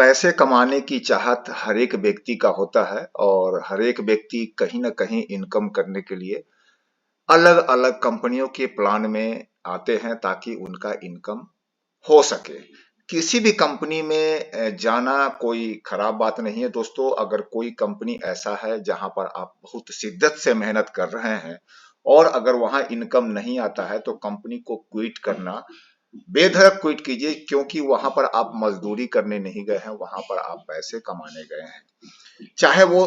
पैसे कमाने की चाहत हर एक व्यक्ति का होता है और हर एक व्यक्ति कहीं ना कहीं इनकम करने के लिए अलग अलग कंपनियों के प्लान में आते हैं ताकि उनका इनकम हो सके। किसी भी कंपनी में जाना कोई खराब बात नहीं है दोस्तों। अगर कोई कंपनी ऐसा है जहां पर आप बहुत शिद्दत से मेहनत कर रहे हैं और अगर वहां इनकम नहीं आता है तो कंपनी को क्विट करना, बेधड़क क्विट कीजिए, क्योंकि वहां पर आप मजदूरी करने नहीं गए हैं, वहां पर आप पैसे कमाने गए हैं। चाहे वो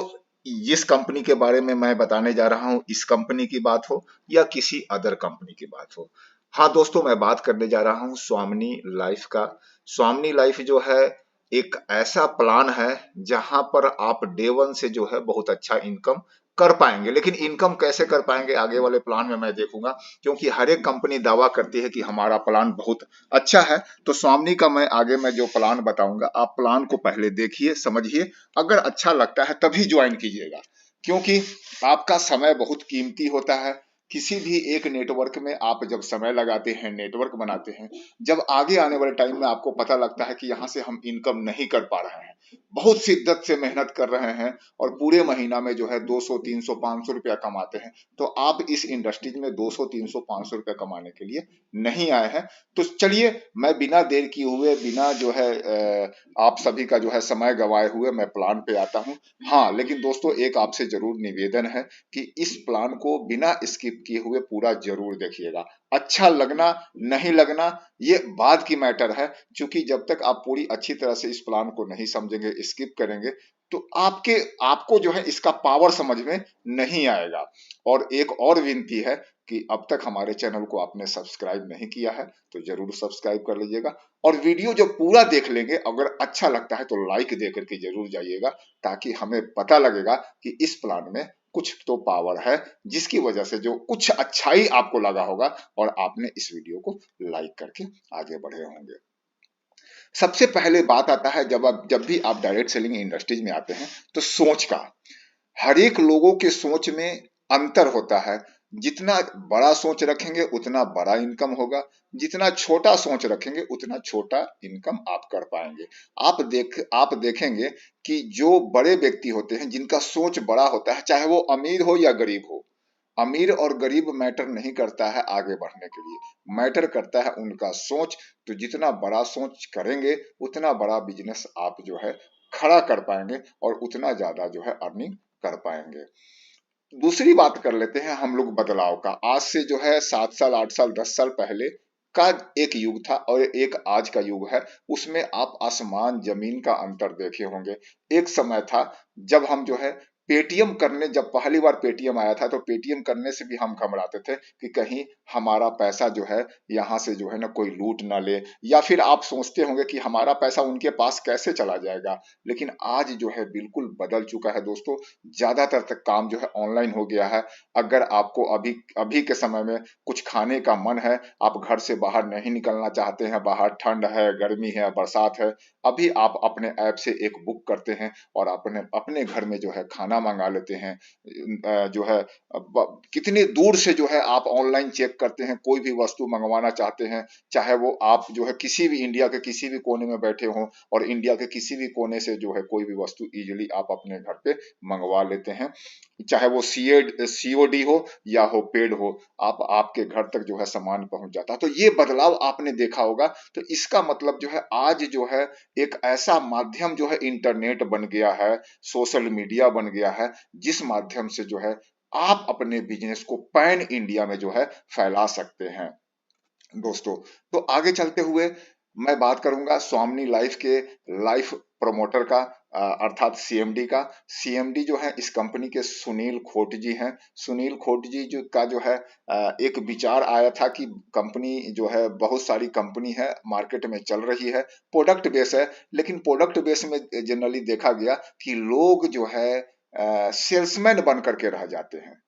जिस कंपनी के बारे में मैं बताने जा रहा हूं इस कंपनी की बात हो या किसी अदर कंपनी की बात हो। हाँ दोस्तों, मैं बात करने जा रहा हूं स्वामिनी लाइफ का। स्वामिनी लाइफ जो है एक ऐसा प्लान है जहां पर आप डे वन से जो है बहुत अच्छा इनकम कर पाएंगे। लेकिन इनकम कैसे कर पाएंगे आगे वाले प्लान में मैं देखूंगा, क्योंकि हर एक कंपनी दावा करती है कि हमारा प्लान बहुत अच्छा है। तो स्वामिनी का मैं जो प्लान बताऊंगा, आप प्लान को पहले देखिए, समझिए, अगर अच्छा लगता है तभी ज्वाइन कीजिएगा, क्योंकि आपका समय बहुत कीमती होता है। किसी भी एक नेटवर्क में आप जब समय लगाते हैं, नेटवर्क बनाते हैं, जब आगे आने वाले टाइम में आपको पता लगता है कि यहाँ से हम इनकम नहीं कर पा रहे हैं, बहुत शिद्दत से मेहनत कर रहे हैं और पूरे महीना में जो है 200 300 500 रुपया कमाते हैं, तो आप इस इंडस्ट्री में 200 300 500 रुपया कमाने के लिए नहीं आए हैं। तो चलिए, मैं बिना देर किए हुए, बिना जो है आप सभी का जो है समय गवाए हुए मैं प्लान पे आता हूँ। हाँ, लेकिन दोस्तों एक आपसे जरूर निवेदन है कि इस प्लान को बिना स्किप किए हुए पूरा जरूर देखिएगा। अच्छा लगना नहीं लगना ये बाद की मैटर है, क्योंकि जब तक आप पूरी अच्छी तरह से इस प्लान को नहीं समझेंगे, स्किप करेंगे, तो आपको जो है इसका पावर समझ में नहीं आएगा। और एक और विनती है कि अब तक हमारे चैनल को आपने सब्सक्राइब नहीं किया है तो जरूर सब्सक्राइब कर लीजिएगा, और वीडियो जो पूरा देख लेंगे, अगर अच्छा लगता है तो लाइक दे करके जरूर जाइएगा, ताकि हमें पता लगेगा कि इस प्लान में कुछ तो पावर है, जिसकी वजह से जो कुछ अच्छाई आपको लगा होगा और आपने इस वीडियो को लाइक करके आगे बढ़े होंगे। सबसे पहले बात आता है, जब भी आप डायरेक्ट सेलिंग इंडस्ट्रीज में आते हैं तो सोच का। हर एक लोगों के सोच में अंतर होता है। जितना बड़ा सोच रखेंगे उतना बड़ा इनकम होगा, जितना छोटा सोच रखेंगे उतना छोटा इनकम आप कर पाएंगे। आप देखेंगे कि जो बड़े व्यक्ति होते हैं, जिनका सोच बड़ा होता है, चाहे वो अमीर हो या गरीब हो, अमीर और गरीब मैटर नहीं करता है आगे बढ़ने के लिए, मैटर करता है उनका सोच। तो जितना बड़ा सोच करेंगे उतना बड़ा बिजनेस आप जो है खड़ा कर पाएंगे और उतना ज्यादा जो है अर्निंग कर पाएंगे। दूसरी बात कर लेते हैं हम लोग बदलाव का। आज से जो है 7 साल 8 साल 10 साल पहले का एक युग था और एक आज का युग है, उसमें आप आसमान जमीन का अंतर देखे होंगे। एक समय था जब हम जो है पेटीएम करने, जब पहली बार पेटीएम आया था तो पेटीएम करने से भी हम घबराते थे कि कहीं हमारा पैसा जो है यहाँ से जो है ना कोई लूट ना ले, या फिर आप सोचते होंगे कि हमारा पैसा उनके पास कैसे चला जाएगा। लेकिन आज जो है बिल्कुल बदल चुका है दोस्तों। ज्यादातर तक काम जो है ऑनलाइन हो गया है। अगर आपको अभी अभी के समय में कुछ खाने का मन है, आप घर से बाहर नहीं निकलना चाहते हैं, बाहर ठंड है, गर्मी है, बरसात है, अभी आप अपने ऐप से एक बुक करते हैं और अपने अपने घर में जो है खाना मंगा लेते हैं। जो है कितनी दूर से जो है आप ऑनलाइन चेक करते हैं, कोई भी वस्तु मंगवाना चाहते हैं, चाहे वो आप जो है किसी भी इंडिया के किसी भी कोने में बैठे हो, और इंडिया के किसी भी कोने से जो है कोई भी वस्तु इजीली आप अपने घर पे मंगवा लेते हैं। चाहे वो सीओडी हो या हो पेड हो, आप आपके घर तक जो है सामान पहुंच जाता है। तो ये बदलाव आपने देखा होगा। तो इसका मतलब जो है आज जो है एक ऐसा माध्यम जो है इंटरनेट बन गया है, सोशल मीडिया बन गया है, जिस माध्यम से जो है आप अपने बिजनेस को पैन इंडिया में जो है फैला सकते हैं दोस्तों। तो आगे चलते हुए मैं बात करूंगा स्वामिनी लाइफ के लाइफ प्रमोटर का, अर्थात सीएमडी का। सीएमडी जो है इस कंपनी के सुनील खोट जी हैं। सुनील खोट जी जो है एक विचार आया था कि कंपनी जो है, बहुत सारी कंपनी है मार्केट में चल रही है, प्रोडक्ट बेस है, लेकिन प्रोडक्ट बेस में जनरली देखा गया कि लोग जो है सेल्समैन बन करके रह जाते हैं।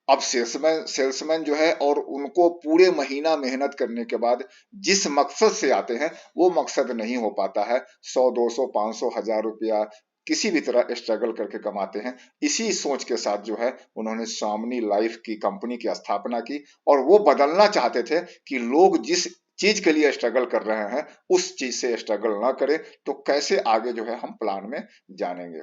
अब सेल्समैन जो है, और उनको पूरे महीना मेहनत करने के बाद जिस मकसद से आते हैं वो मकसद नहीं हो पाता है। 100 200 500 1000 रुपया किसी भी तरह स्ट्रगल करके कमाते हैं। इसी सोच के साथ जो है उन्होंने स्वामिनी लाइफ की कंपनी की स्थापना की, और वो बदलना चाहते थे कि लोग जिस चीज के लिए स्ट्रगल कर रहे हैं उस चीज से स्ट्रगल ना करें, तो कैसे आगे जो है हम प्लान में जानेंगे।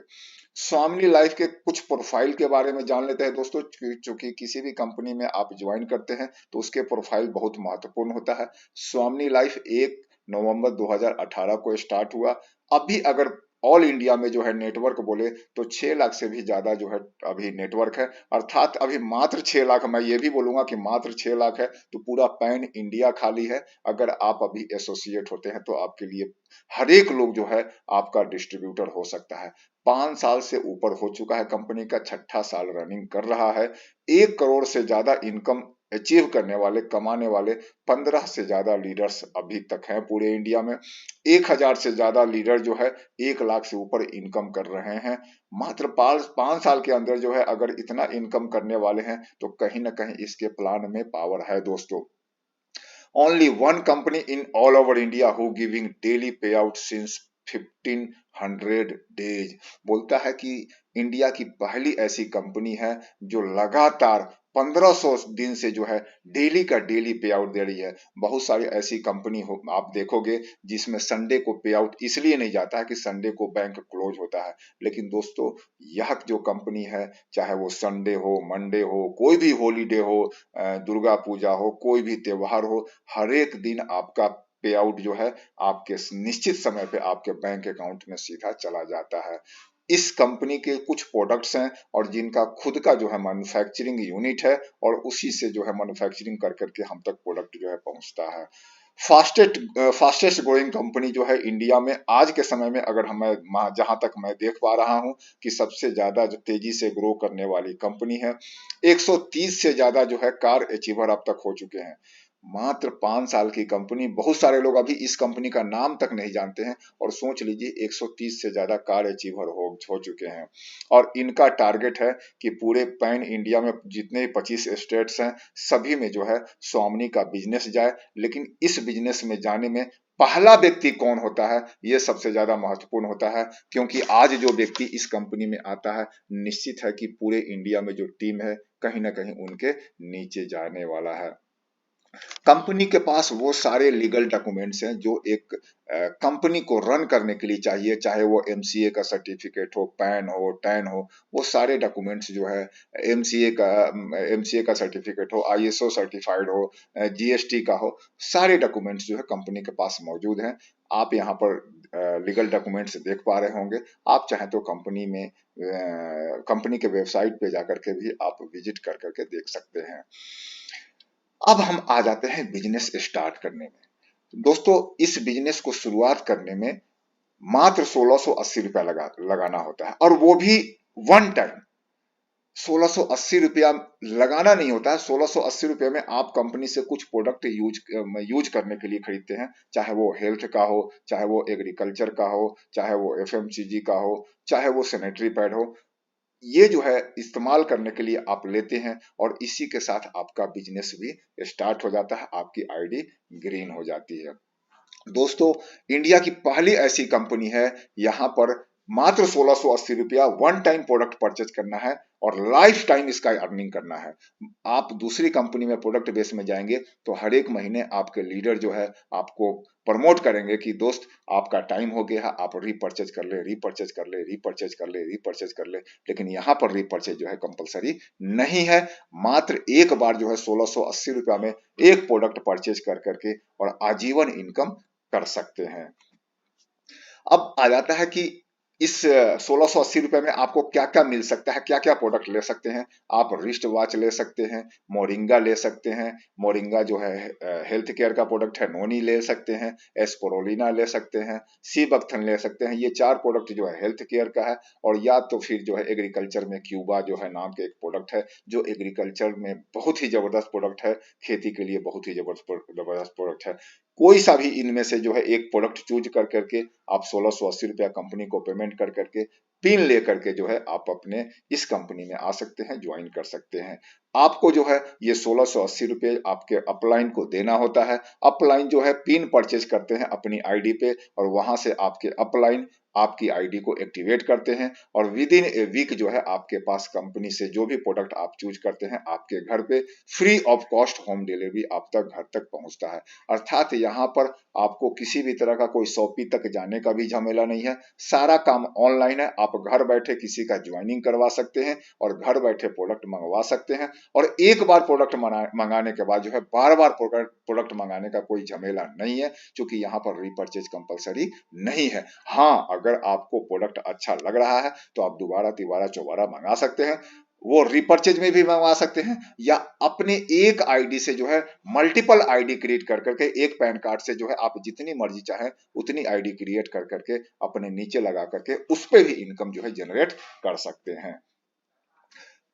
स्वामिनी लाइफ के कुछ प्रोफाइल के बारे में जान लेते हैं दोस्तों। चूंकि किसी भी कंपनी में आप ज्वाइन करते हैं तो उसके प्रोफाइल बहुत महत्वपूर्ण होता है। स्वामिनी लाइफ 1 नवंबर 2018 को स्टार्ट हुआ। अभी अगर ऑल इंडिया में जो है नेटवर्क बोले तो 6 लाख से भी ज्यादा जो है अभी नेटवर्क है। अर्थात अभी मात्र 6 लाख, मैं ये भी बोलूंगा कि मात्र 6 लाख है तो पूरा पैन इंडिया खाली है। अगर आप अभी एसोसिएट होते हैं तो आपके लिए हर एक लोग जो है आपका डिस्ट्रीब्यूटर हो सकता है। 5 साल से ऊपर हो चुका है, कंपनी का 6ठा साल रनिंग कर रहा है। 1 करोड़ से ज्यादा इनकम अचीव करने वाले, कमाने वाले 15 से ज्यादा लीडर्स अभी तक हैं पूरे इंडिया में। 1000 से ज्यादा लीडर जो है 1 लाख से ऊपर इनकम कर रहे हैं। मात्र 5 साल के अंदर जो है अगर इतना इनकम करने वाले हैं तो कहीं ना कहीं इसके प्लान में पावर है दोस्तों। Only one company in all over India who giving daily payout since 1500 days। बोलता है कि इंडिया की पहली ऐसी कंपनी है जो लगातार 1500 दिन से जो है डेली का डेली पे आउट दे रही है। बहुत सारी ऐसी कंपनी हो आप देखोगे जिसमें संडे को पे आउट इसलिए नहीं जाता है कि संडे को बैंक क्लोज होता है, लेकिन दोस्तों यह जो कंपनी है, चाहे वो संडे हो, मंडे हो, कोई भी हॉलीडे हो, दुर्गा पूजा हो, कोई भी त्योहार हो, हर एक दिन आपका पे आउट जो है आपके निश्चित समय पे आपके बैंक अकाउंट में सीधा चला जाता है। इस कंपनी के कुछ प्रोडक्ट्स हैं और जिनका खुद का जो है मैन्युफैक्चरिंग यूनिट है और उसी से जो है मैन्युफैक्चरिंग कर करके हम तक प्रोडक्ट जो है पहुंचता है। फास्टेस्ट ग्रोइंग कंपनी जो है इंडिया में आज के समय में, अगर हम जहां तक मैं देख पा रहा हूं कि सबसे ज्यादा जो तेजी से ग्रो करने वाली कंपनी है। 130 से ज्यादा जो है कार अचीवर अब तक हो चुके हैं। मात्र 5 साल की कंपनी, बहुत सारे लोग अभी इस कंपनी का नाम तक नहीं जानते हैं और सोच लीजिए 130 से ज्यादा कार अचीवर हो चुके हैं। और इनका टारगेट है कि पूरे पैन इंडिया में जितने 25 स्टेट्स हैं सभी में जो है स्वामिनी का बिजनेस जाए। लेकिन इस बिजनेस में जाने में पहला व्यक्ति कौन होता है ये सबसे ज्यादा महत्वपूर्ण होता है, क्योंकि आज जो व्यक्ति इस कंपनी में आता है निश्चित है कि पूरे इंडिया में जो टीम है कहीं ना कहीं उनके नीचे जाने वाला है। कंपनी के पास वो सारे लीगल डॉक्यूमेंट्स हैं जो एक कंपनी को रन करने के लिए चाहिए, चाहे वो एमसीए का सर्टिफिकेट हो, पैन हो, टैन हो, वो सारे डॉक्यूमेंट्स जो है एमसीए का सर्टिफिकेट हो, आईएसओ सर्टिफाइड हो, जीएसटी का हो, सारे डॉक्यूमेंट्स जो है कंपनी के पास मौजूद हैं। आप यहाँ पर लीगल डॉक्यूमेंट्स देख पा रहे होंगे। आप चाहे तो कंपनी के वेबसाइट पे जाकर के भी आप विजिट कर करके देख सकते हैं। अब हम आ जाते हैं बिजनेस स्टार्ट करने में। दोस्तों इस बिजनेस को शुरुआत करने में मात्र 1680 रुपया लगाना होता है और वो भी वन टाइम। 1680 रुपया लगाना नहीं होता है। 1680 रुपये में आप कंपनी से कुछ प्रोडक्ट यूज करने के लिए खरीदते हैं, चाहे वो हेल्थ का हो, चाहे वो एग्रीकल्चर का हो, चाहे वो एफएमसीजी का हो, चाहे वो सैनिटरी पैड हो। ये जो है इस्तेमाल करने के लिए आप लेते हैं और इसी के साथ आपका बिजनेस भी स्टार्ट हो जाता है, आपकी आईडी ग्रीन हो जाती है। दोस्तों इंडिया की पहली ऐसी कंपनी है, यहाँ पर मात्र 1680 रुपया वन टाइम प्रोडक्ट परचेज करना है और लाइफ टाइम इसका अर्निंग करना है। आप दूसरी कंपनी में प्रोडक्ट बेस में जाएंगे तो हर एक महीने आपके लीडर जो है आपको प्रमोट करेंगे कि दोस्त आपका टाइम हो गया है, आप रीपरचेज कर ले, रीपरचेज कर ले, रीपरचेज कर ले, रीपरचेज कर ले। लेकिन यहाँ पर रीपरचेज जो है कंपलसरी नहीं है। मात्र एक बार जो है 1680 रुपया में एक प्रोडक्ट परचेज कर करके और आजीवन इनकम कर सकते हैं। अब आ जाता है कि इस 1680 रुपए में आपको क्या क्या मिल सकता है, क्या क्या प्रोडक्ट ले सकते हैं। आप रिस्ट वॉच ले सकते हैं, मोरिंगा ले सकते हैं, मोरिंगा जो है हेल्थ केयर का प्रोडक्ट है, नोनी ले सकते हैं, एस्पोरोलिना ले सकते हैं, सीबक्थन ले सकते हैं। ये 4 प्रोडक्ट जो है हेल्थ केयर का है। और या तो फिर जो है एग्रीकल्चर में क्यूबा जो है नाम के एक प्रोडक्ट है जो एग्रीकल्चर में बहुत ही जबरदस्त प्रोडक्ट है, खेती के लिए बहुत ही जबरदस्त प्रोडक्ट है। कोई सा भी इनमें से जो है एक प्रोडक्ट चूज कर करके आप 1680 रुपया कंपनी को पेमेंट कर करके पिन ले करके जो है आप अपने इस कंपनी में आ सकते हैं, ज्वाइन कर सकते हैं। आपको जो है ये 1680 रुपये आपके अपलाइन को देना होता है। अपलाइन जो है पिन परचेज करते हैं अपनी आईडी पे और वहां से आपके अपलाइन आपकी आईडी को एक्टिवेट करते हैं और विद इन ए वीक जो है आपके पास कंपनी से जो भी प्रोडक्ट आप चूज करते हैं आपके घर पे free of cost home delivery आप तक घर तक पहुंचता है। अर्थात यहाँ पर आपको किसी भी तरह का कोई शॉपी तक जाने का भी झमेला नहीं है, सारा काम ऑनलाइन है। आप घर बैठे किसी का ज्वाइनिंग करवा सकते हैं और घर बैठे प्रोडक्ट मंगवा सकते हैं और एक बार प्रोडक्ट मंगाने के बाद जो है बार बार प्रोडक्ट मंगाने का कोई झमेला नहीं है, क्योंकि यहाँ पर रीपर्चेज कंपलसरी नहीं है। हाँ, अगर आपको प्रोडक्ट अच्छा लग रहा है तो आप दोबारा तिबारा चौबारा मंगा सकते हैं, वो रीपर्चेज में भी मंगवा सकते हैं या अपने एक आईडी से जो है मल्टीपल आईडी क्रिएट कर करके एक पैन कार्ड से जो है आप जितनी मर्जी चाहे उतनी आईडी क्रिएट कर करके अपने नीचे लगा करके उस पे भी इनकम जो है जनरेट कर सकते हैं।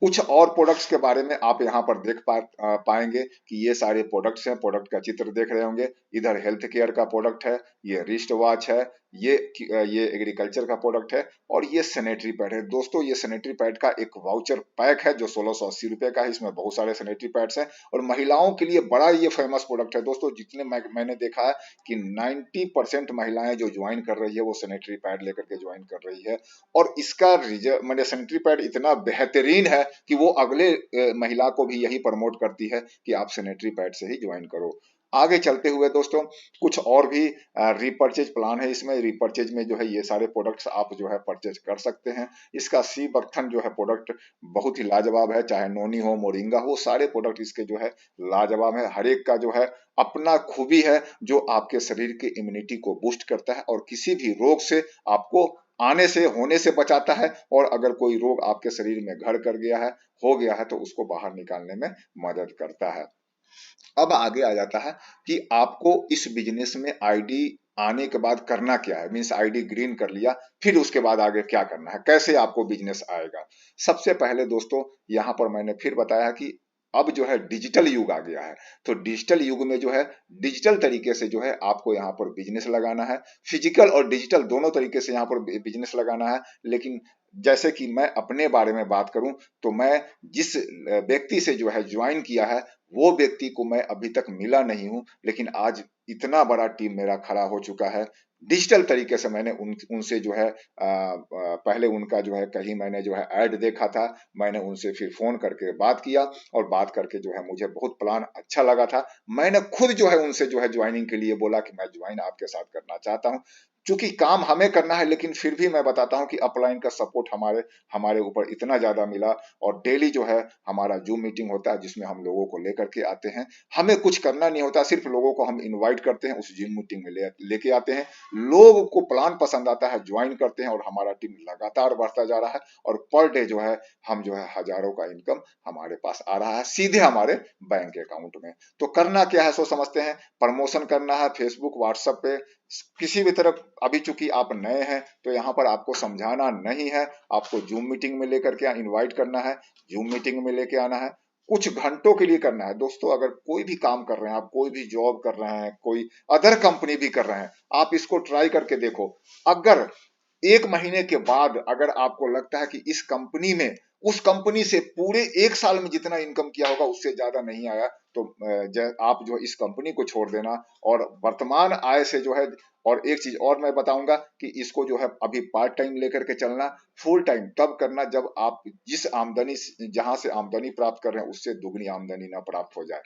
कुछ और प्रोडक्ट्स के बारे में आप यहाँ पर देख पाएंगे कि ये सारे प्रोडक्ट्स हैं। प्रोडक्ट का चित्र देख रहे होंगे, इधर हेल्थ केयर का प्रोडक्ट है, ये रिस्ट वॉच है, ये एग्रीकल्चर का प्रोडक्ट है और ये सैनिटरी पैड है। दोस्तों ये सैनिटरी पैड का एक वाउचर पैक है जो 1680 रुपए का है। इसमें बहुत सारे सैनिटरी पैड्स हैं और महिलाओं के लिए बड़ा ये फेमस प्रोडक्ट है। दोस्तों जितने मैंने देखा है कि 90% महिलाएं जो ज्वाइन कर रही है वो सैनिटरी पैड लेकर के ज्वाइन कर रही है और इसका मैंने सैनिटरी पैड इतना बेहतरीन है कि वो अगले महिला को भी यही प्रमोट करती है कि आप सैनिटरी पैड से ही ज्वाइन करो। आगे चलते हुए दोस्तों कुछ और भी रीपर्चेज प्लान है। इसमें रीपर्चेज में जो है ये सारे प्रोडक्ट्स आप जो है परचेज कर सकते हैं। इसका सी बर्थन जो है प्रोडक्ट बहुत ही लाजवाब है, चाहे नोनी हो मोरिंगा हो, सारे प्रोडक्ट इसके जो है लाजवाब है। हर एक का जो है अपना खूबी है जो आपके शरीर के इम्यूनिटी को बूस्ट करता है और किसी भी रोग से आपको आने से होने से बचाता है और अगर कोई रोग आपके शरीर में घर कर गया है हो गया है तो उसको बाहर निकालने में मदद करता है। अब आगे आ जाता है कि आपको इस बिजनेस में आईडी आने के बाद करना क्या है। मींस आईडी ग्रीन कर लिया, फिर उसके बाद आगे क्या करना है, कैसे आपको बिजनेस आएगा। सबसे पहले दोस्तों यहाँ पर मैंने फिर बताया कि अब जो है डिजिटल युग आ गया है, तो डिजिटल युग में जो है डिजिटल तरीके से जो है आपको यहाँ पर बिजनेस लगाना है। फिजिकल और डिजिटल दोनों तरीके से यहाँ पर बिजनेस लगाना है। लेकिन जैसे कि मैं अपने बारे में बात करूं तो मैं जिस व्यक्ति से जो है ज्वाइन किया है वो व्यक्ति को मैं अभी तक मिला नहीं हूं, लेकिन आज इतना बड़ा टीम मेरा खड़ा हो चुका है। डिजिटल तरीके से मैंने उनसे जो है पहले उनका जो है कहीं मैंने जो है ऐड देखा था, मैंने उनसे फिर फोन करके बात किया और बात करके जो है मुझे बहुत प्लान अच्छा लगा था। मैंने खुद जो है उनसे जो है ज्वाइनिंग के लिए बोला कि मैं ज्वाइन आपके साथ करना चाहता हूं। चूंकि काम हमें करना है लेकिन फिर भी मैं बताता हूं कि अपलाइन का सपोर्ट हमारे ऊपर इतना ज्यादा मिला और डेली जो है हमारा जूम मीटिंग होता है जिसमें हम लोगों को लेकर के आते हैं। हमें कुछ करना नहीं होता, सिर्फ लोगों को हम इनवाइट करते हैं, उस जूम मीटिंग में लेके आते हैं। लोगों को प्लान पसंद आता है, ज्वाइन करते हैं और हमारा टीम लगातार बढ़ता जा रहा है और पर डे जो है हम जो है हजारों का इनकम हमारे पास आ रहा है सीधे हमारे बैंक अकाउंट में। तो करना क्या है सो समझते हैं। प्रमोशन करना है फेसबुक व्हाट्सएप पे किसी भी तरफ। अभी चूंकि आप नए हैं तो यहाँ पर आपको समझाना नहीं है, आपको जूम मीटिंग में लेकर के इनवाइट करना है, जूम मीटिंग में लेके आना है, कुछ घंटों के लिए करना है। दोस्तों अगर कोई भी काम कर रहे हैं आप, कोई भी जॉब कर रहे हैं, कोई अदर कंपनी भी कर रहे हैं, आप इसको ट्राई करके देखो। अगर 1 महीने के बाद अगर आपको लगता है कि इस कंपनी में उस कंपनी से पूरे 1 साल में जितना इनकम किया होगा उससे ज्यादा नहीं आया तो आप जो इस कंपनी को छोड़ देना और वर्तमान आय से जो है। और एक चीज और मैं बताऊंगा कि इसको जो है अभी पार्ट टाइम लेकर के चलना, फुल टाइम तब करना जब आप जिस आमदनी जहां से आमदनी प्राप्त कर रहे हैं उससे दुगनी आमदनी ना प्राप्त हो जाए।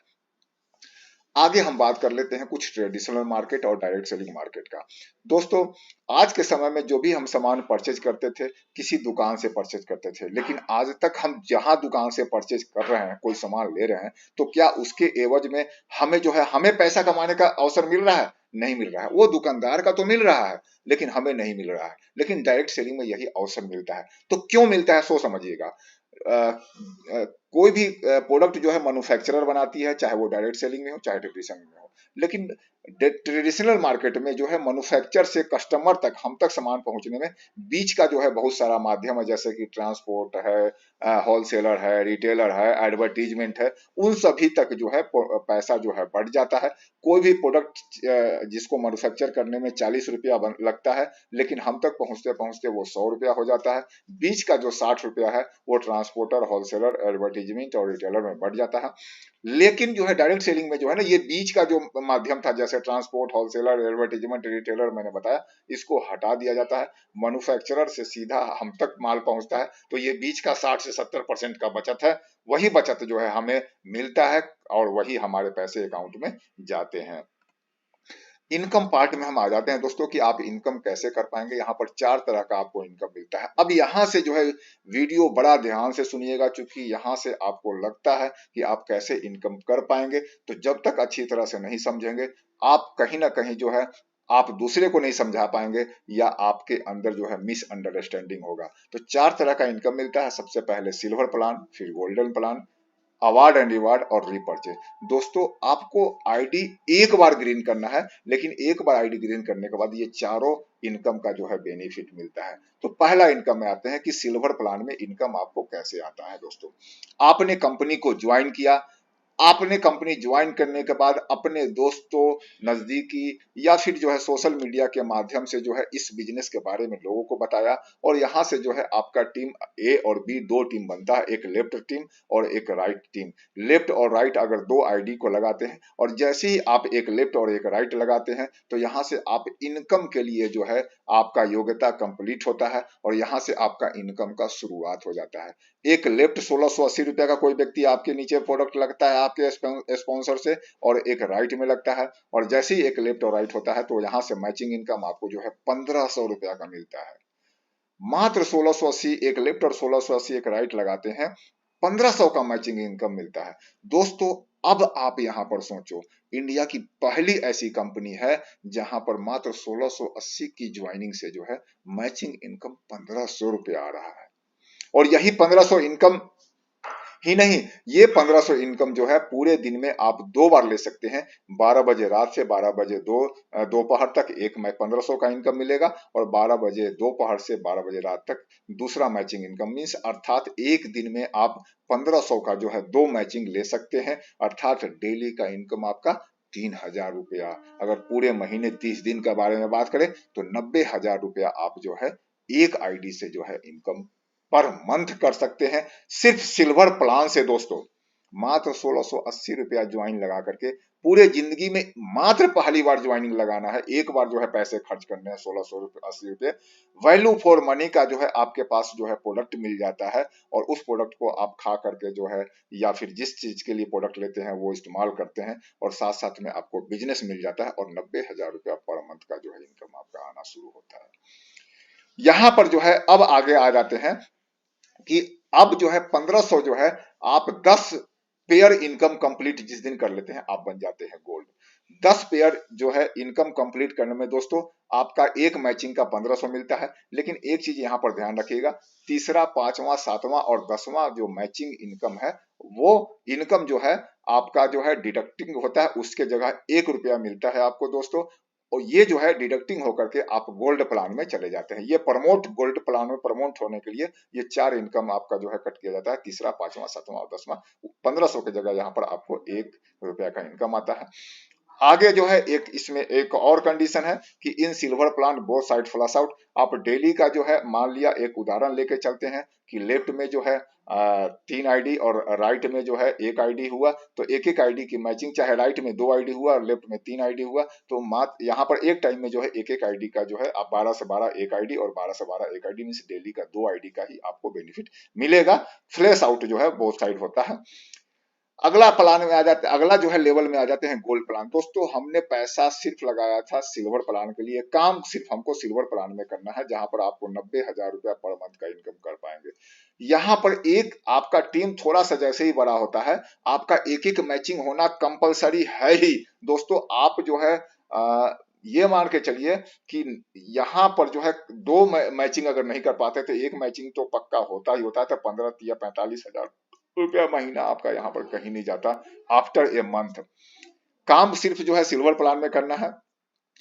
आगे हम बात कर लेते हैं कुछ ट्रेडिशनल मार्केट और डायरेक्ट सेलिंग मार्केट का। दोस्तों आज के समय में जो भी हम सामान परचेज करते थे किसी दुकान से परचेज करते थे, लेकिन आज तक हम जहां दुकान से परचेज कर रहे हैं कोई सामान ले रहे हैं तो क्या उसके एवज में हमें जो है हमें पैसा कमाने का अवसर मिल रहा है? नहीं मिल रहा है। वो दुकानदार का तो मिल रहा है लेकिन हमें नहीं मिल रहा है। लेकिन डायरेक्ट सेलिंग में यही अवसर मिलता है। तो क्यों मिलता है सो समझिएगा। कोई भी प्रोडक्ट जो है मैन्युफैक्चरर बनाती है, चाहे वो डायरेक्ट सेलिंग में हो चाहे ट्रेडिशनल में हो। लेकिन ट्रेडिशनल मार्केट में जो है मैन्युफैक्चर से कस्टमर तक हम तक सामान पहुंचने में बीच का जो है बहुत सारा माध्यम है, जैसे कि ट्रांसपोर्ट है, होलसेलर है, रिटेलर है, एडवर्टीजमेंट है, उन सभी तक जो है पैसा जो है बढ़ जाता है। कोई भी प्रोडक्ट जिसको मैन्युफैक्चर करने में 40 रुपया लगता है, लेकिन हम तक पहुंचते पहुंचते वो 100 रुपया हो जाता है। बीच का जो 60 रुपया है वो ट्रांसपोर्टर, होलसेलर, एडवर्टीजमेंट और रिटेलर में बढ़ जाता है। लेकिन जो है डायरेक्ट सेलिंग में जो है ना, ये बीच का जो माध्यम था, जैसे ट्रांसपोर्ट, होलसेलर, एडवर्टीजमेंट, रिटेलर मैंने बताया, इसको हटा दिया जाता है। मैन्युफैक्चरर से सीधा हम तक माल पहुंचता है। तो ये बीच का 60 से 70% का बचत है, वही बचत जो है हमें मिलता है और वही हमारे पैसे अकाउंट में जाते हैं। इनकम पार्ट में हम आ जाते हैं दोस्तों कि आप इनकम कैसे कर पाएंगे। यहाँ पर 4 तरह का आपको इनकम मिलता है। अब यहाँ से जो है वीडियो बड़ा ध्यान से सुनिएगा, क्योंकि यहाँ से आपको लगता है कि आप कैसे इनकम कर पाएंगे, तो जब तक अच्छी तरह से नहीं समझेंगे आप कहीं ना कहीं जो है आप दूसरे को नहीं समझा पाएंगे, या आपके अंदर जो है मिसअंडरस्टैंडिंग होगा। तो 4 तरह का इनकम मिलता है। सबसे पहले सिल्वर प्लान, फिर golden plan, award and reward और रीपर्चेज। दोस्तों आपको आईडी एक बार ग्रीन करना है, लेकिन एक बार आईडी ग्रीन करने के बाद ये चारों इनकम का जो है बेनिफिट मिलता है। तो पहला इनकम में आते हैं कि सिल्वर प्लान में इनकम आपको कैसे आता है। दोस्तों आपने कंपनी को ज्वाइन किया, आपने कंपनी ज्वाइन करने के बाद अपने दोस्तों, नजदीकी या फिर जो है सोशल मीडिया के माध्यम से जो है इस बिजनेस के बारे में लोगों को बताया, और यहाँ से जो है आपका टीम ए और बी, 2 टीम बनता है, एक लेफ्ट टीम और एक राइट टीम। लेफ्ट और राइट अगर 2 आईडी को लगाते हैं, और जैसे ही आप एक लेफ्ट और एक राइट लगाते हैं, तो यहाँ से आप इनकम के लिए जो है आपका योग्यता कंप्लीट होता है, और यहाँ से आपका इनकम का शुरुआत हो जाता है। एक लेफ्ट 1680 रुपया का कोई व्यक्ति आपके नीचे प्रोडक्ट लगता है आपके स्पॉन्सर से, और एक राइट में लगता है, और जैसे ही एक लेफ्ट और राइट होता है तो यहाँ से मैचिंग इनकम आपको जो है 1500 रुपया का मिलता है। मात्र 1680 एक लेफ्ट और 1680 एक राइट लगाते हैं, 1500 का मैचिंग इनकम मिलता है। दोस्तों अब आप यहाँ पर सोचो, इंडिया की पहली ऐसी कंपनी है जहां पर मात्र 1680 की ज्वाइनिंग से जो है मैचिंग इनकम 1500 रुपया आ रहा है। और यही 1500 इनकम ही नहीं, ये 1500 इनकम जो है पूरे दिन में आप 2 बार ले सकते हैं। 12 बजे रात से 12 बजे दोपहर तक एक में 1500 का इनकम मिलेगा, और 12 बजे दोपहर से 12 बजे रात तक दूसरा मैचिंग इनकम मीन्स, अर्थात एक दिन में आप 1500 का जो है 2 मैचिंग ले सकते हैं, अर्थात डेली का इनकम आपका 3000 रुपया। अगर पूरे महीने 30 दिन के बारे में बात करें तो 90,000 रुपया आप जो है एक आईडी से जो है इनकम पर मंथ कर सकते हैं, सिर्फ सिल्वर प्लान से। दोस्तों मात्र 1680 रुपया ज्वाइन लगा करके पूरे जिंदगी में मात्र पहली बार ज्वाइनिंग लगाना है, एक बार जो है पैसे खर्च करने हैं 1680 रुपये। वैल्यू फॉर मनी का जो है आपके पास जो है प्रोडक्ट मिल जाता है, और उस प्रोडक्ट को आप खा करके जो है या फिर जिस चीज के लिए प्रोडक्ट लेते हैं वो इस्तेमाल करते हैं, और साथ साथ में आपको बिजनेस मिल जाता है, और 90,000 रुपया पर मंथ का जो है इनकम आपका आना शुरू होता है। यहाँ पर जो है अब आगे आ जाते हैं कि अब जो है 1500 जो है आप 10 पेयर इनकम कंप्लीट जिस दिन कर लेते हैं आप बन जाते हैं गोल्ड। 10 पेयर जो है इनकम कंप्लीट करने में दोस्तों आपका एक मैचिंग का 1500 मिलता है। लेकिन एक चीज यहाँ पर ध्यान रखिएगा, तीसरा, पांचवा, सातवां और 10वां जो मैचिंग इनकम है, वो इनकम जो है आपका जो है डिडक्टिंग होता है, उसके जगह 1 रुपया मिलता है आपको दोस्तों। और ये जो है डिडक्टिंग होकर के आप गोल्ड प्लान में चले जाते हैं। ये प्रमोट गोल्ड प्लान में प्रमोट होने के लिए ये 4 इनकम आपका जो है कट किया जाता है, तीसरा, पांचवा, सातवां और 10वां। 1500 की जगह यहाँ पर आपको 1 रुपया का इनकम आता है। आगे जो है एक इसमें एक और कंडीशन है कि in silver plan both side flush out. आप डेली का जो है मान लिया एक उदाहरण लेके चलते हैं कि लेफ्ट में जो है 3 आईडी और राइट में जो है 1 आईडी हुआ, तो एक एक आईडी की मैचिंग, चाहे राइट में 2 आईडी हुआ और लेफ्ट में 3 आईडी हुआ, तो मात्र यहाँ पर एक टाइम में जो है एक एक आईडी का जो है आप 12 से 12 एक आईडी और 12 से 12 एक आईडी मीन्स डेली का 2 आईडी का ही आपको बेनिफिट मिलेगा। फ्लैश आउट जो है बोथ साइड होता है। अगला प्लान में आ जाते हैं, अगला जो है लेवल में आ जाते हैं गोल्ड प्लान। दोस्तों हमने पैसा सिर्फ लगाया था सिल्वर प्लान के लिए, काम सिर्फ हमको सिल्वर प्लान में करना है, जहां पर आपको 90,000 रुपया पर मंथ का इनकम कर पाएंगे। यहाँ पर एक आपका टीम थोड़ा सा जैसे ही बड़ा होता है, आपका एक एक मैचिंग होना कंपलसरी है ही। दोस्तों आप जो है ये मान के चलिए कि यहाँ पर जो है 2 मैचिंग अगर नहीं कर पाते तो एक मैचिंग तो पक्का होता ही होता है, तो 15 या 45,000 रुपया महीना आपका यहाँ पर कहीं नहीं जाता आफ्टर ए मंथ। काम सिर्फ जो है सिल्वर प्लान में करना है।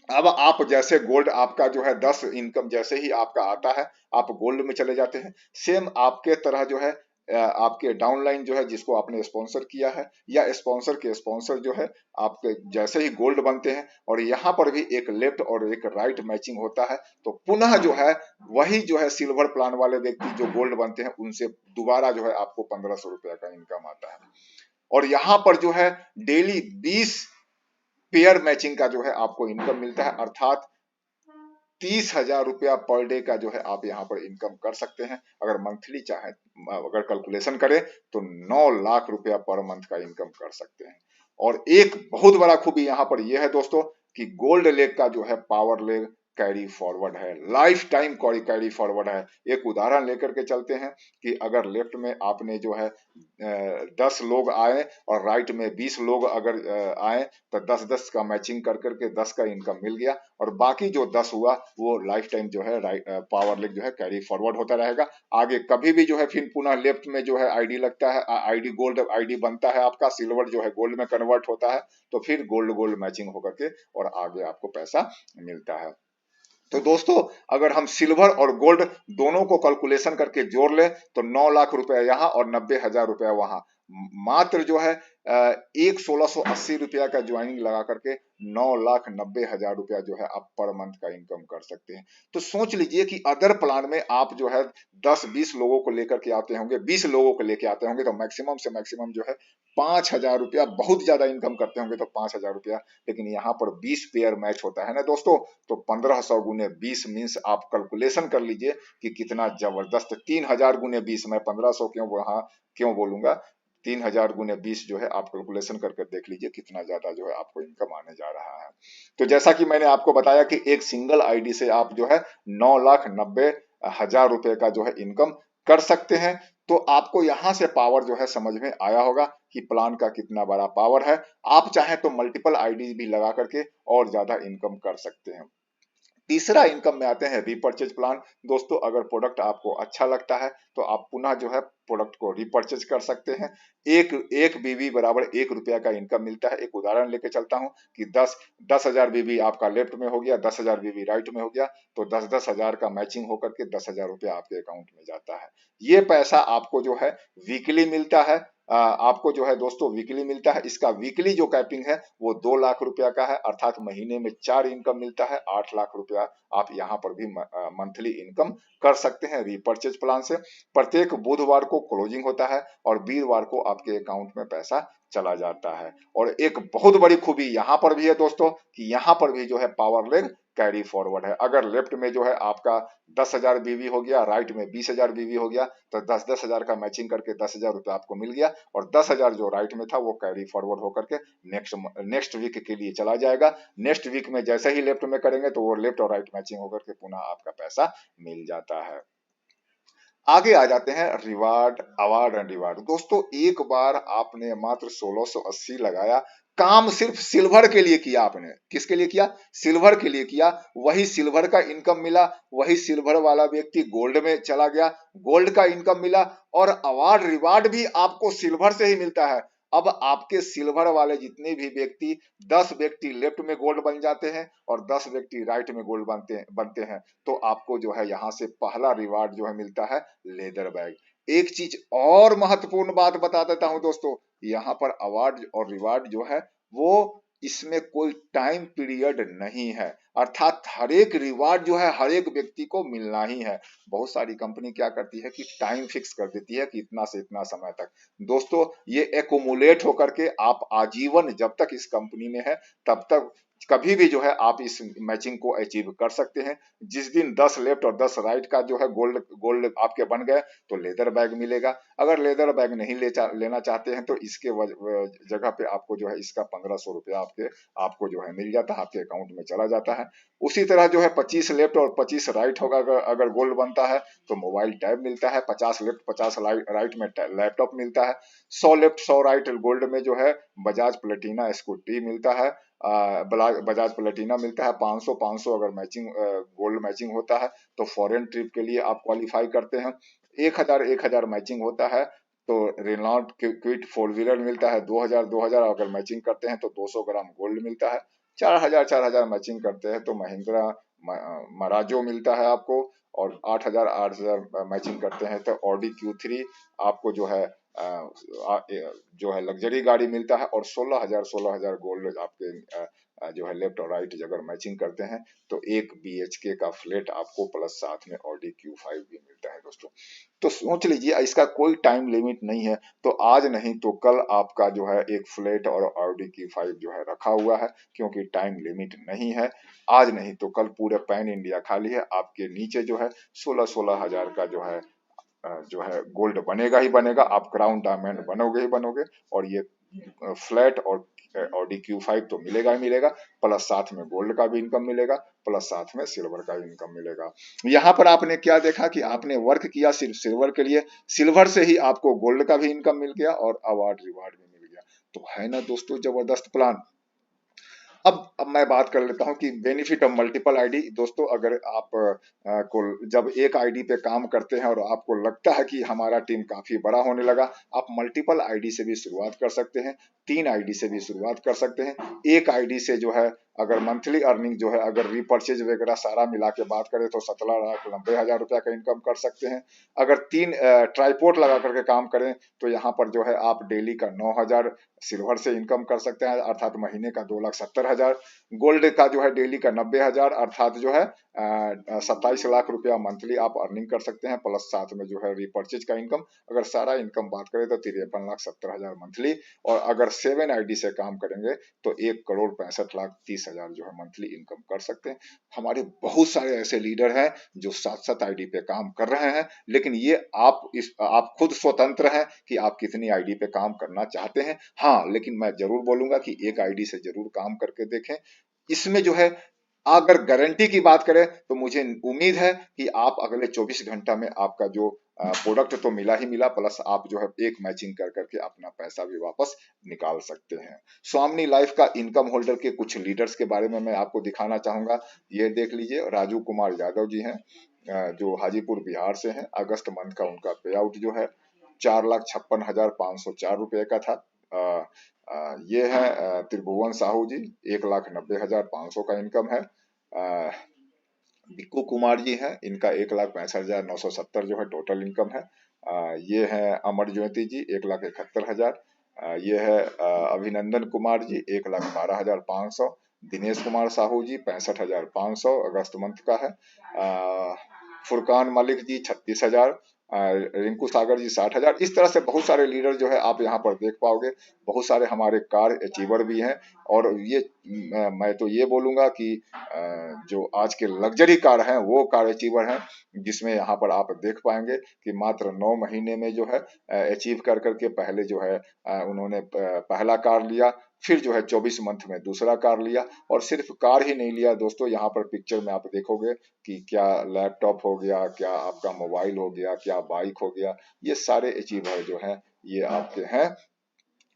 अब आप जैसे गोल्ड आपका जो है 10 इनकम जैसे ही आपका आता है, आप गोल्ड में चले जाते हैं। सेम आपके तरह जो है आपके डाउनलाइन जो है जिसको आपने स्पॉन्सर किया है, या स्पॉन्सर के स्पॉन्सर जो है आपके जैसे ही गोल्ड बनते हैं और यहाँ पर भी एक लेफ्ट और एक राइट मैचिंग होता है, तो पुनः जो है वही जो है सिल्वर प्लान वाले व्यक्ति जो गोल्ड बनते हैं उनसे दोबारा जो है आपको 1500 रुपया का इनकम आता है। और यहाँ पर जो है डेली 20 पेयर मैचिंग का जो है आपको इनकम मिलता है, अर्थात 30,000 रुपया पर डे का जो है आप यहाँ पर इनकम कर सकते हैं। अगर मंथली चाहे, अगर कैलकुलेशन करें तो 9 लाख रुपया पर मंथ का इनकम कर सकते हैं। और एक बहुत बड़ा खूबी यहाँ पर यह है दोस्तों कि गोल्ड लेग का जो है पावर लेग कैरी फॉरवर्ड है, लाइफ टाइम कैरी फॉरवर्ड है। एक उदाहरण लेकर के चलते हैं कि अगर लेफ्ट में आपने जो है 10 लोग आए और राइट में 20 लोग अगर आए तो 10-10 का मैचिंग कर करके 10 का इनकम मिल गया, और बाकी जो 10 हुआ वो लाइफ टाइम जो है पावर लेग जो है कैरी फॉरवर्ड होता रहेगा। आगे कभी भी जो है फिर पुनः लेफ्ट में जो है आईडी लगता है, आईडी गोल्ड आईडी बनता है, आपका सिल्वर जो है गोल्ड में कन्वर्ट होता है, तो फिर गोल्ड गोल्ड मैचिंग होकर के और आगे आपको पैसा मिलता है। तो दोस्तों अगर हम सिल्वर और गोल्ड दोनों को कैलकुलेशन करके जोड़ ले तो 9 लाख रुपया यहाँ और 90,000 रुपया वहां, मात्र जो है एक 1680 रुपया का ज्वाइनिंग लगा करके 9,90,000 रुपया जो है आप पर मंथ का इनकम कर सकते हैं। तो सोच लीजिए कि अदर प्लान में आप जो है 10-20 लोगों को लेकर के आते होंगे, 20 लोगों को लेके आते होंगे, तो मैक्सिमम से मैक्सिमम जो है 5,000 रुपया, बहुत ज्यादा इनकम करते होंगे तो 5,000 रुपया, लेकिन यहाँ पर 20 पेयर मैच होता है ना दोस्तों, तो 1500 गुने 20 मीन्स आप कैलकुलेशन कर लीजिए कि कितना जबरदस्त। 3,000 गुने 20, मैं 1500 क्यों बोलूंगा, 3,000 गुने 20 जो है आप कैलकुलेशन करके देख लीजिए कितना ज्यादा जो है आपको इनकम आने जा रहा है। तो जैसा कि मैंने आपको बताया कि एक सिंगल आईडी से आप जो है 9,90,000 रुपए का जो है इनकम कर सकते हैं। तो आपको यहां से पावर जो है समझ में आया होगा कि प्लान का कितना बड़ा पावर है। आप चाहे तो मल्टीपल आईडी भी लगा करके और ज्यादा इनकम कर सकते हैं। तीसरा इनकम में आते हैं रीपर्चेज प्लान। दोस्तों अगर प्रोडक्ट आपको अच्छा लगता है तो आप पुनः जो है प्रोडक्ट को रीपर्चेज कर सकते हैं। एक एक बीवी बराबर 1 रुपया का इनकम मिलता है। एक उदाहरण लेके चलता हूं कि 10,000 बीवी आपका लेफ्ट में हो गया, 10,000 बीवी राइट में हो गया, तो 10,000 का मैचिंग होकर के 10,000 रुपया आपके अकाउंट में जाता है। ये पैसा आपको जो है वीकली मिलता है, आपको जो है दोस्तों वीकली मिलता है। इसका वीकली जो कैपिंग है वो 2 लाख रुपया का है, अर्थात महीने में 4 इनकम मिलता है, 8 लाख रुपया आप यहाँ पर भी मंथली इनकम कर सकते हैं रीपर्चेज प्लान से। प्रत्येक बुधवार को क्लोजिंग होता है और वीरवार को आपके अकाउंट में पैसा चला जाता है। और एक बहुत बड़ी खूबी यहाँ पर भी है दोस्तों कि यहाँ पर भी जो है पावर लेग कैरी फॉरवर्ड है। अगर लेफ्ट में जो है आपका 10,000 बीवी हो गया, राइट में 20,000 बीवी हो गया, तो 10,000 का मैचिंग करके 10,000 रुपया आपको मिल गया, और 10,000 जो राइट में था वो कैरी फॉरवर्ड होकर के नेक्स्ट वीक के लिए चला जाएगा। नेक्स्ट वीक में जैसे ही लेफ्ट में करेंगे तो वो लेफ्ट और राइट मैचिंग होकर के पुनः आपका पैसा मिल जाता है। आगे आ जाते हैं रिवार्ड, अवार्ड एंड रिवार्ड। दोस्तों एक बार आपने मात्र 1680 लगाया, काम सिर्फ सिल्वर के लिए किया, आपने किसके लिए किया, सिल्वर के लिए किया, वही सिल्वर का इनकम मिला, वही सिल्वर वाला व्यक्ति गोल्ड में चला गया, गोल्ड का इनकम मिला, और अवार्ड रिवार्ड भी आपको सिल्वर से ही मिलता है। अब आपके सिल्वर वाले जितने भी व्यक्ति, 10 व्यक्ति लेफ्ट में गोल्ड बन जाते हैं और 10 व्यक्ति राइट में गोल्ड बनते हैं, तो आपको जो है यहाँ से पहला रिवार्ड जो है मिलता है लेदर बैग। एक चीज और महत्वपूर्ण बात बता देता हूं दोस्तों, यहाँ पर अवार्ड और रिवार्ड जो है वो, इसमें कोई टाइम पीरियड नहीं है, अर्थात हर एक रिवार्ड जो है हर एक व्यक्ति को मिलना ही है। बहुत सारी कंपनी क्या करती है कि टाइम फिक्स कर देती है कि इतना से इतना समय तक। दोस्तों ये एकुमुलेट होकर के आप आजीवन जब तक इस कंपनी में है तब तक कभी भी जो है आप इस मैचिंग को अचीव कर सकते हैं। जिस दिन 10 लेफ्ट और 10 राइट का जो है गोल्ड गोल्ड आपके बन गए तो लेदर बैग मिलेगा। अगर लेदर बैग नहीं लेना चाहते हैं तो इसके जगह पे आपको जो है इसका 1500 रुपया आपको जो है मिल जाता है, आपके अकाउंट में चला जाता है। उसी तरह जो है 25 लेफ्ट और 25 राइट होगा, अगर गोल्ड बनता है तो मोबाइल टैब मिलता है, 50 लेफ्ट 50 राइट में लैपटॉप मिलता है, 100 लेफ्ट 100 राइट गोल्ड में जो है बजाज प्लेटिना स्कूटी मिलता है, बजाज प्लेटिना मिलता है। 500 अगर मैचिंग गोल्ड मैचिंग होता है तो फॉरेन ट्रिप के लिए आप क्वालिफाई करते हैं। 1,000 मैचिंग होता है तो रेनॉल्ट क्विड 4 व्हीलर मिलता है। 2,000 अगर मैचिंग करते हैं तो 200 ग्राम गोल्ड मिलता है। 4,000 मैचिंग करते हैं तो महिंद्रा मराजो मिलता है आपको, और 8,000 मैचिंग करते हैं तो ऑडी Q3 आपको जो है जो है लग्जरी गाड़ी मिलता है, और 16,000 गोल्ड आपके जो है लेफ्ट और राइट अगर मैचिंग करते हैं तो एक BHK का फ्लैट आपको प्लस साथ में ऑडी Q5 भी मिलता है दोस्तों। तो सोच लीजिए इसका कोई टाइम लिमिट नहीं है, तो आज नहीं तो कल आपका जो है एक फ्लैट और ऑडी Q5 जो है रखा हुआ है, क्योंकि टाइम लिमिट नहीं है। आज नहीं तो कल पूरे पैन इंडिया खाली है, आपके नीचे जो है 16,000 का जो है गोल्ड बनेगा ही बनेगा, आप क्राउन डायमंड बनोगे ही बनोगे, और ये फ्लैट और ऑडी Q5 तो मिलेगा ही मिलेगा, प्लस साथ में गोल्ड का भी इनकम मिलेगा, प्लस साथ में सिल्वर का भी इनकम मिलेगा। यहाँ पर आपने क्या देखा कि आपने वर्क किया सिर्फ सिल्वर के लिए, सिल्वर से ही आपको गोल्ड का भी इनकम मिल गया और अवार्ड रिवार्ड भी मिल गया। तो है ना दोस्तों जबरदस्त प्लान। अब मैं बात कर लेता हूं कि बेनिफिट ऑफ मल्टीपल आईडी। दोस्तों अगर आप को जब एक आईडी पे काम करते हैं और आपको लगता है कि हमारा टीम काफी बड़ा होने लगा, आप मल्टीपल आईडी से भी शुरुआत कर सकते हैं, 3 आईडी से भी शुरुआत कर सकते हैं। एक आईडी से जो है अगर मंथली अर्निंग जो है अगर रिपर्चेज वगैरह सारा मिला के बात करें तो 17,90,000 रुपया का इनकम कर सकते हैं। अगर 3 ट्राईपोर्ट लगा करके काम करें तो यहाँ पर जो है आप डेली का 9,000 सिल्वर से इनकम कर सकते हैं, अर्थात महीने का 2,70,000। गोल्ड का जो है डेली का 90,000, अर्थात जो है 27 लाख रुपया मंथली आप अर्निंग कर सकते हैं, प्लस साथ में जो है रिपर्चेज का इनकम। अगर सारा इनकम बात करें तो 53,70,000 मंथली, और अगर 7 आईडी से काम करेंगे तो 1,65,30,000 जो है मंथली इनकम कर सकते हैं। हमारे बहुत सारे ऐसे लीडर हैं जो 7-7 आईडी पे काम कर रहे हैं, लेकिन ये आप खुद स्वतंत्र हैं कि आप कितनी आईडी पे काम करना चाहते हैं। हाँ, लेकिन मैं जरूर बोलूंगा कि एक आईडी से जरूर काम करके देखें। इसमें जो है अगर गारंटी की बात करें तो मुझे उम्मीद है कि आप अगले 24 घंटा में आपका जो प्रोडक्ट तो मिला ही मिला, प्लस आप जो है एक मैचिंग कर करके अपना पैसा भी वापस निकाल सकते हैं। स्वामी लाइफ का इनकम होल्डर के कुछ लीडर्स के बारे में मैं आपको दिखाना चाहूंगा। ये देख लीजिए, राजू कुमार यादव जी हैं, जो हाजीपुर बिहार से हैं। अगस्त मंथ का उनका पे आउट जो है 4,56,504 रुपए का था। ये है त्रिभुवन साहू जी, 1,90,500 का इनकम है। बिक्कू कुमार जी हैं, इनका 1,65,970 जो है टोटल इनकम है। ये है अमर ज्योति जी, 1,71,000। ये है अभिनंदन कुमार जी, 1,12,500। दिनेश कुमार साहू जी 65,500 अगस्त मंथ का है। फुरकान मलिक जी 36,000। रिंकू सागर जी 60,000। इस तरह से बहुत सारे लीडर जो है आप यहाँ पर देख पाओगे। बहुत सारे हमारे कार अचीवर भी हैं, और ये मैं तो ये बोलूंगा कि जो आज के लग्जरी कार हैं वो कार अचीवर हैं, जिसमें यहाँ पर आप देख पाएंगे कि मात्र 9 महीने में जो है अचीव कर करके पहले जो है उन्होंने पहला कार लिया, फिर जो है 24 मंथ में दूसरा कार लिया। और सिर्फ कार ही नहीं लिया दोस्तों, यहाँ पर पिक्चर में आप देखोगे कि क्या लैपटॉप हो गया, क्या आपका मोबाइल हो गया, क्या बाइक हो गया, ये सारे अचीवर जो हैं ये आपके हैं।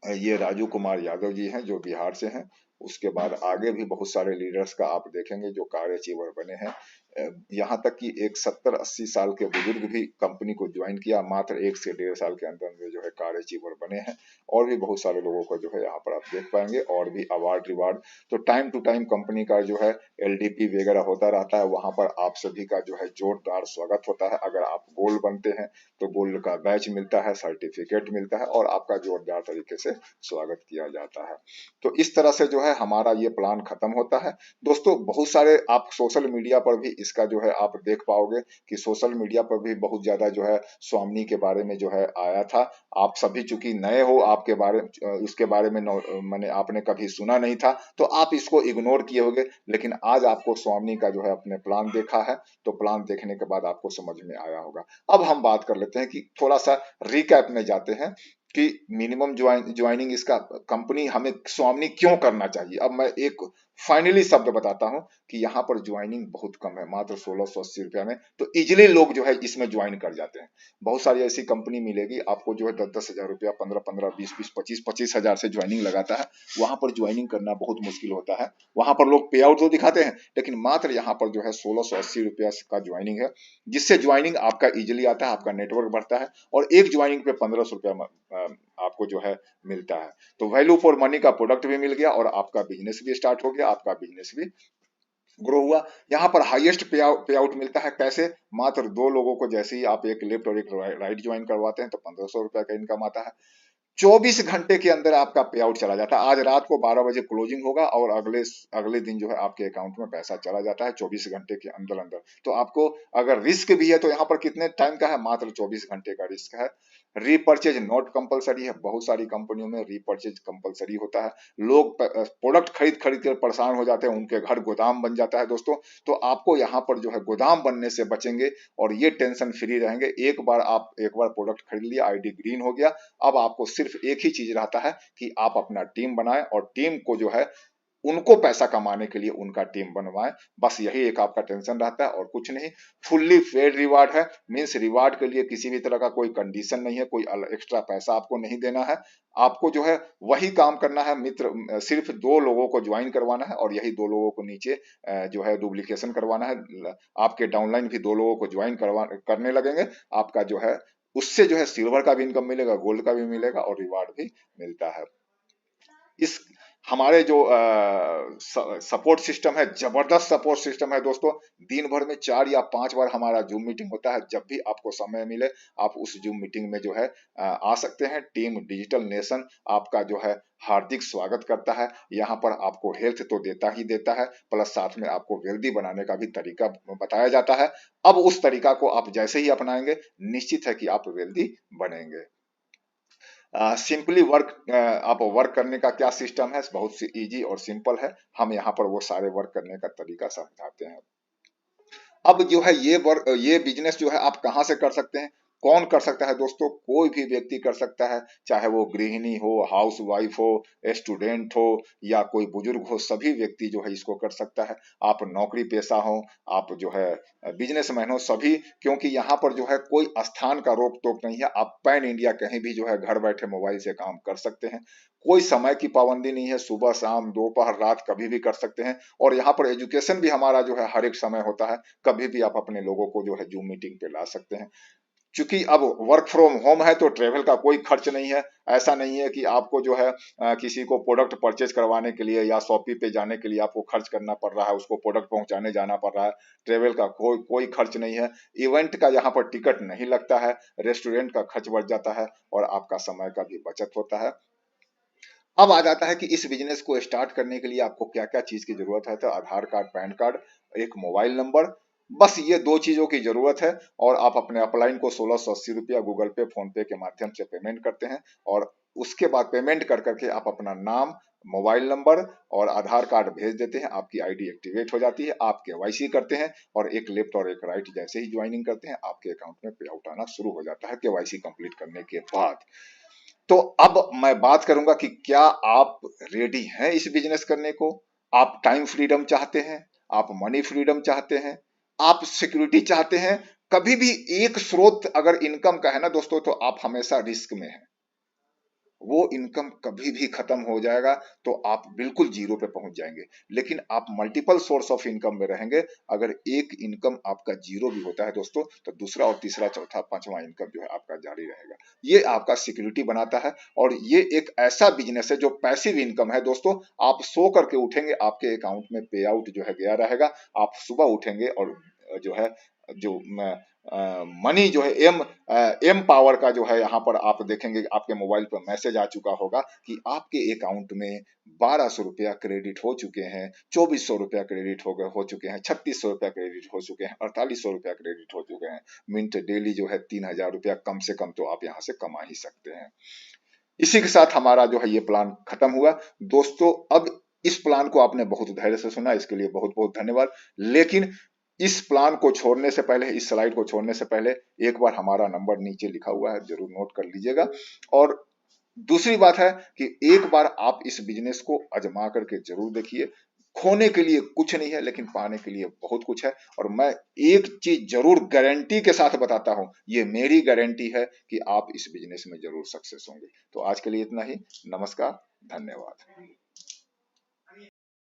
ये राजू कुमार यादव जी हैं जो बिहार से हैं। उसके बाद आगे भी बहुत सारे लीडर्स का आप देखेंगे जो कार अचीवर बने हैं। यहाँ तक कि एक 70-80 साल के बुजुर्ग भी कंपनी को ज्वाइन किया, मात्र 1 से 1.5 साल के अंदर में जो है कार अचीवर बने हैं। और भी बहुत सारे लोगों को जो है यहाँ पर आप देख पाएंगे, और भी अवार्ड रिवार्ड। तो टाइम टू टाइम कंपनी का जो है LDP वगैरह होता रहता है, वहां पर आप सभी का जो है जोरदार स्वागत होता है। अगर आप गोल्ड बनते हैं तो गोल्ड का बैच मिलता है, सर्टिफिकेट मिलता है, और आपका जोरदार तरीके से स्वागत किया जाता है। तो इस तरह से जो है हमारा ये प्लान खत्म होता है दोस्तों। बहुत सारे आप सोशल मीडिया पर भी इसका जो है आप देख पाओगे कि सोशल मीडिया पर भी बहुत ज्यादा जो है स्वामी के बारे में जो है आया था। आप सभी चूंकि नए हो, आपके बारे उसके बारे में मैंने आपने कभी सुना नहीं था, तो आप इसको इग्नोर किए होंगे। लेकिन आज आपको स्वामी का जो है अपने प्लान देखा है, तो प्लान देखने के बाद आपको समझ में आया होगा। अब हम बात कर लेते हैं कि थोड़ा सा रिकैप में जाते हैं कि मिनिमम ज्वाइनिंग इसका कंपनी हमें स्वामी क्यों करना चाहिए। अब मैं एक फाइनली शब्द बताता हूं कि यहाँ पर ज्वाइनिंग बहुत कम है, मात्र 1680 रुपया में तो इजिली लोग जो है इसमें ज्वाइन कर जाते हैं। बहुत सारी ऐसी कंपनी मिलेगी आपको जो है 10-10 हजार रुपया, 15-15, 20-20, 25-25 हजार से ज्वाइनिंग लगाता है। वहां पर ज्वाइनिंग करना बहुत मुश्किल होता है। वहां पर लोग पे आउट तो दिखाते हैं, लेकिन मात्र यहाँ पर जो है 1680 रुपया का ज्वाइनिंग है, जिससे ज्वाइनिंग आपका इजिली आता है, आपका नेटवर्क बढ़ता है, और एक ज्वाइनिंग पे 1500 रुपया आपको जो है मिलता है। तो वैल्यू फॉर मनी का प्रोडक्ट भी मिल गया और आपका बिजनेस भी स्टार्ट हो गया, आपका बिजनेस भी ग्रो हुआ। यहाँ पर हाईएस्ट पे आउट मिलता है कैसे, मात्र 2 लोगों को जैसे ही आप एक लेफ्ट और एक राइट ज्वाइन करवाते हैं तो 1500 रुपया का इनकम आता है। 24 घंटे के अंदर आपका पे आउट चला जाता है। आज रात को 12 बजे क्लोजिंग होगा और अगले अगले दिन जो है आपके अकाउंट में पैसा चला जाता है 24 घंटे के अंदर अंदर। तो आपको अगर रिस्क भी है तो यहाँ पर कितने टाइम का है, मात्र 24 घंटे का रिस्क है। रीपर्चेज नॉट कंपलसरी है, बहुत सारी कंपनियों में रीपर्चेज कंपलसरी होता है। लोग प्रोडक्ट खरीद खरीद कर परेशान हो जाते हैं, उनके घर गोदाम बन जाता है दोस्तों। तो आपको यहाँ पर जो है गोदाम बनने से बचेंगे और ये टेंशन फ्री रहेंगे। एक बार प्रोडक्ट खरीद लिया, आईडी ग्रीन हो गया, अब आपको सिर्फ एक ही चीज रहता है कि आप अपना टीम बनाएं और टीम को जो है उनको पैसा कमाने के लिए उनका टीम बनवाएं। बस यही एक आपका टेंशन रहता है और कुछ नहीं। फुल्ली फेड रिवार्ड है, मींस रिवार्ड के लिए किसी भी तरह का कोई कंडीशन नहीं है, कोई एक्स्ट्रा पैसा आपको नहीं देना है। आपको जो है वही काम करना है मित्र, सिर्फ 2 लोगों को ज्वाइन करवाना है और यही 2 लोगों को नीचे जो है डुप्लीकेशन करवाना है। आपके डाउनलाइन भी 2 लोगों को ज्वाइन करने लगेंगे, आपका जो है उससे जो है सिल्वर का भी इनकम मिलेगा, गोल्ड का भी मिलेगा और रिवार्ड भी मिलता है। इस हमारे जो सपोर्ट सिस्टम है, जबरदस्त सपोर्ट सिस्टम है दोस्तों। दिन भर में 4 या 5 बार हमारा जूम मीटिंग होता है। जब भी आपको समय मिले आप उस जूम मीटिंग में जो है आ सकते हैं। टीम डिजिटल नेशन आपका जो है हार्दिक स्वागत करता है। यहाँ पर आपको हेल्थ तो देता ही देता है, प्लस साथ में आपको वेल्दी बनाने का भी तरीका बताया जाता है। अब उस तरीका को आप जैसे ही अपनाएंगे निश्चित है कि आप वेल्दी बनेंगे। सिंपली आप वर्क करने का क्या सिस्टम है, बहुत इजी और सिंपल है। हम यहाँ पर वो सारे वर्क करने का तरीका समझाते हैं। अब जो है ये बिजनेस जो है आप कहाँ से कर सकते हैं, कौन कर सकता है दोस्तों, कोई भी व्यक्ति कर सकता है, चाहे वो गृहिणी हो, हाउस वाइफ हो, स्टूडेंट हो या कोई बुजुर्ग हो, सभी व्यक्ति जो है इसको कर सकता है। आप नौकरी पेशा हो, आप जो है बिजनेसमैन हो, सभी, क्योंकि यहाँ पर जो है कोई स्थान का रोक टोक नहीं है। आप पैन इंडिया कहीं भी जो है घर बैठे मोबाइल से काम कर सकते हैं। कोई समय की पाबंदी नहीं है, सुबह शाम दोपहर रात कभी भी कर सकते हैं। और यहाँ पर एजुकेशन भी हमारा जो है हर एक समय होता है, कभी भी आप अपने लोगों को जो है जूम मीटिंग पे ला सकते हैं। चूंकि अब वर्क फ्रॉम होम है तो ट्रेवल का कोई खर्च नहीं है। ऐसा नहीं है कि आपको जो है किसी को प्रोडक्ट परचेज करवाने के लिए या शॉपी पे जाने के लिए आपको खर्च करना पड़ रहा है, उसको प्रोडक्ट पहुंचाने जाना पड़ रहा है। ट्रेवल का कोई खर्च नहीं है। इवेंट का यहाँ पर टिकट नहीं लगता है। रेस्टोरेंट का खर्च बढ़ जाता है और आपका समय का भी बचत होता है। अब आ जाता है कि इस बिजनेस को स्टार्ट करने के लिए आपको क्या क्या चीज की जरूरत है। तो आधार कार्ड, पैन कार्ड, एक मोबाइल नंबर, बस ये 2 चीजों की जरूरत है। और आप अपने अपलाइन को 1680 रुपया गूगल पे, फोन पे के माध्यम से पेमेंट करते हैं और उसके बाद पेमेंट कर करके आप अपना नाम, मोबाइल नंबर और आधार कार्ड भेज देते हैं। आपकी आईडी एक्टिवेट हो जाती है, आप केवाईसी करते हैं और एक लेफ्ट और एक राइट जैसे ही ज्वाइनिंग करते हैं आपके अकाउंट में पे आउट आना शुरू हो जाता है केवाईसी कंप्लीट करने के बाद। तो अब मैं बात करूंगा कि क्या आप रेडी हैं इस बिजनेस करने को। आप टाइम फ्रीडम चाहते हैं, आप मनी फ्रीडम चाहते हैं, आप सिक्योरिटी चाहते हैं। कभी भी एक स्रोत अगर इनकम का है ना दोस्तों, तो आप हमेशा रिस्क में हैं। वो इनकम कभी भी खत्म हो जाएगा तो आप बिल्कुल जीरो पे पहुंच जाएंगे। लेकिन आप मल्टीपल सोर्स ऑफ इनकम में रहेंगे। अगर एक इनकम आपका जीरो भी होता है दोस्तों, तो दूसरा और तीसरा चौथा पांचवा इनकम जो है आपका जारी रहेगा। ये आपका सिक्योरिटी बनाता है और ये एक ऐसा बिजनेस है जो पैसिव इनकम है दोस्तों। आप सो करके उठेंगे, आपके अकाउंट में पे आउट जो है गया रहेगा। आप सुबह उठेंगे और जो है जो मनी जो है एम पावर का जो है यहाँ पर आप देखेंगे आपके मोबाइल पर मैसेज आ चुका होगा कि आपके अकाउंट में 1200 रुपया क्रेडिट हो चुके हैं, 2400 रुपया क्रेडिट हो चुके हैं, 3600 रुपया क्रेडिट हो चुके हैं, 4800 रुपया क्रेडिट हो चुके हैं। मिंट डेली जो है 3000 रुपया कम से कम तो आप यहाँ से कमा ही सकते हैं। इसी के साथ हमारा जो है ये प्लान खत्म हुआ दोस्तों। अब इस प्लान को आपने बहुत धैर्य से सुना, इसके लिए बहुत बहुत धन्यवाद। लेकिन इस प्लान को छोड़ने से पहले, इस स्लाइड को छोड़ने से पहले एक बार हमारा नंबर नीचे लिखा हुआ है, जरूर नोट कर लीजिएगा। और दूसरी बात है कि एक बार आप इस बिजनेस को आजमा करके जरूर देखिए। खोने के लिए कुछ नहीं है लेकिन पाने के लिए बहुत कुछ है। और मैं एक चीज जरूर गारंटी के साथ बताता हूं, ये मेरी गारंटी है कि आप इस बिजनेस में जरूर सक्सेस होंगे। तो आज के लिए इतना ही। नमस्कार, धन्यवाद।